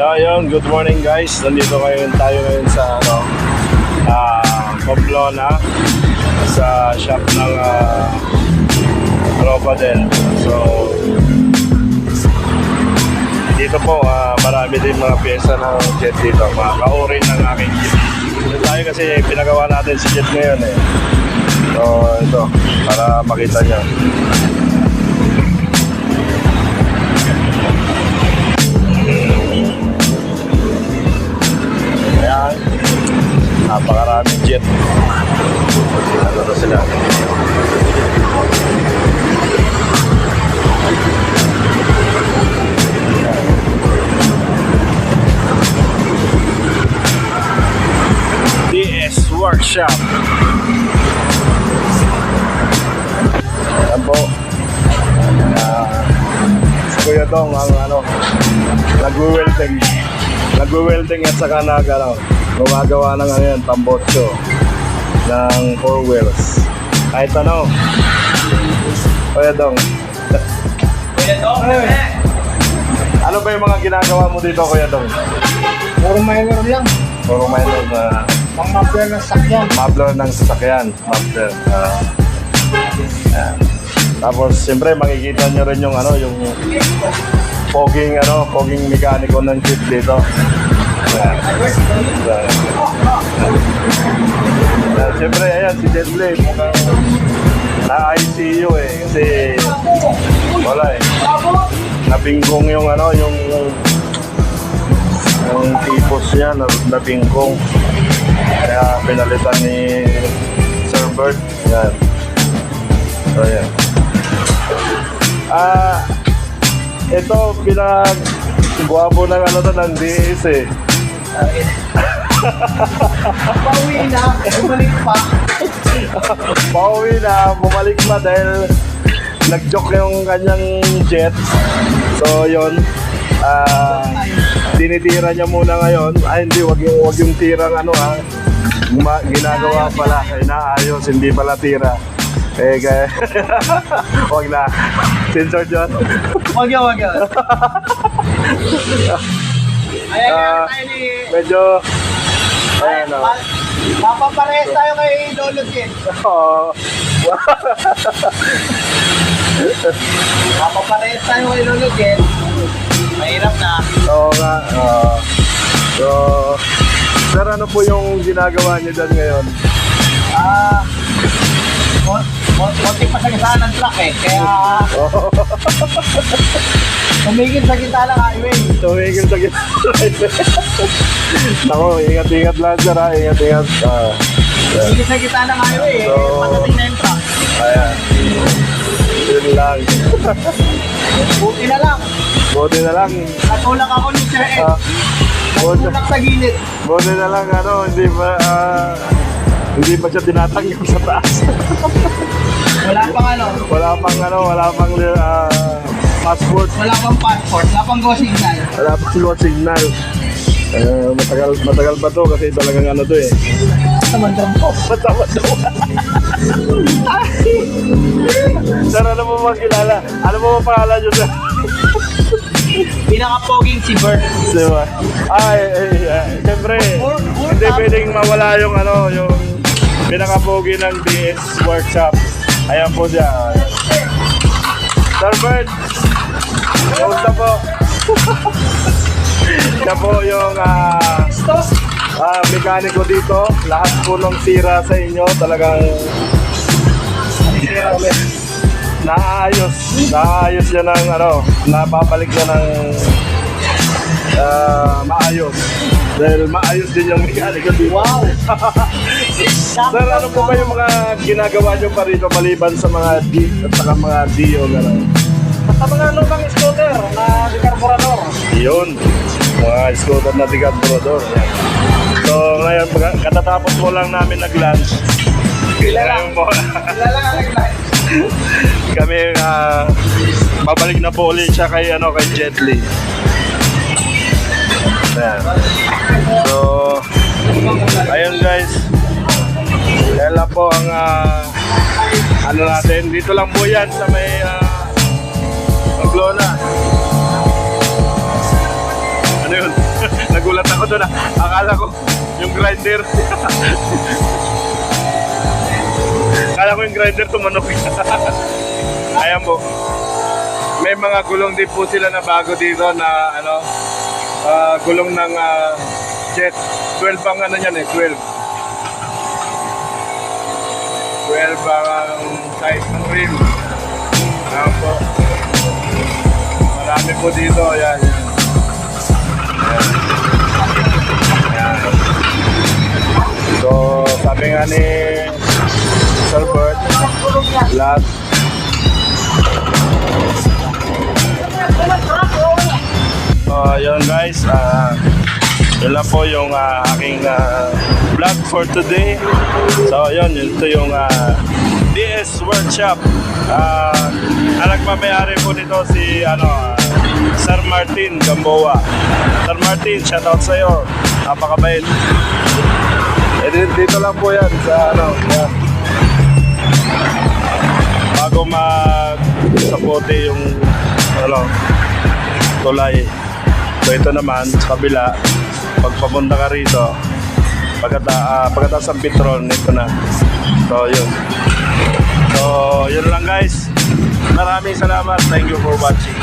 Ayun, good morning guys. Nandito tayo ngayon sa Pamplona sa shop ng Tropa din. So dito po marami din mga pyesa ng jet dito, mga ka-orin ng aking jet. Dito tayo kasi pinagawa natin si jet ngayon eh. So ito, para makita nyo. Ayan, napakaraming jet. Ano sila? DS Workshop. Ayan po. Si Kuya Dong ang nagwe-welding at saka gumagawa ng tambotso ng 4 wheels. Kahit ano. Kuya Dong. Kuya Dong, Ano ba yung mga ginagawa mo dito, Kuya Dong? puro minor lang. Puro minor na Pang muffler ng sakyan. muffler ng sasakyan. Muffler. Tapos, siyempre, makikita nyo rin yung poging mekaniko ng jeep dito. Siyempre, ayan, si Deadly, mukhang na-ICU eh. Kasi, wala eh. Nabingkong yung tipos niya, nabingkong. Kaya pinalitan ni Sir Bert. Yan. So, yan. Ito, pinag-guwapo ng ng DS eh. Pauwi na, bumalik pa. Pauwi na, bumalik pa dahil nag-joke yung kanyang jet. So, yun. Tinitira niya muna ngayon. Hindi, wag yung tirang ginagawa pala. Inaayos, hindi pala tira. Kaya wag na. Sensor dyan. Wag yan. Ayan nga tayo ni... Medyo, ayan o. Mapaparehas tayo kay Lolo Ken. Mapaparehas tayo kay Lolo Ken. Mahirap na. Oo nga. So, sir, ano po yung ginagawa niyo dyan ngayon? Konti pa sa gitna ng truck eh. Kaya tumigil sa gitna ng highway. Tumigil sa gitna. Ako, ingat-ingat lang sir ha. Ingat-ingat. Tumigil sa gitna ng highway eh. So, Patating na yung truck. Ayan. Yun lang. Buti na lang. Buti na lang. Natulak ako ni Sir Ed. Natulak sa gilid. Buti na lang hindi pa siya tinatanggap sa taas. Wala pang Wala pang passport. Wala pang passport. Wala pang go signal. Wala pang go signal. Matagal pa to kasi talagang to eh. Tamandram ko. Matawa-tawa. Sir, ano mo makilala? Ano mo pangalan nyo, sir? Pinaka-poging si Bert. Diba? Siyempre, hindi pwedeng mawala yung pinaka-pogi ng DS Workshop. Ayan po siya. Sir Bert, kamusta po? Siya po yung mekaniko dito. Lahat po ng sira sa inyo talagang naayos niya ng napapalik niya ng maayos. Dahil maayos din yung mekaniko dito. Wow! Sir, ano po ba yung mga ginagawa nyo pa rito maliban sa mga D at saka mga DO gano'n? Sa mga lumang scooter na dekarburador. Yun, mga scooter na dekarburador. So ngayon, katatapos mo lang namin nag-lunch. Ilalang Kami babalik na po ulit siya kay Jet Li. Ayan. So ayun guys, yan lang po ang natin. Dito lang po yan sa may Pamplona. Ano yun? Nagulat ako doon ah. Akala ko yung grinder. Akala ko yung grinder tumanok. Ayan po. May mga gulong din po sila na bago dito na ano, gulong ng jet. 12 ang ano yan eh, 12. 12 ang size ng rim. Ayan po. Marami po dito, ayan. Ayan. So, sabi nga ni Sir Bert, lahat. So, yun guys, yun lang po yung aking vlog for today. So, yun, ito yung DS Workshop. Ang nagmamayari po nito si Sir Martin Gamboa. Sir Martin, shoutout sa iyo. Napakabait. Dito lang po yan sa yan. Bago mag-sapote yung tulay. So ito naman sa kabila, pag papunta ka rito, pagkatapos ng Petron, ito na. So yun. So yun lang guys. Maraming salamat. Thank you for watching.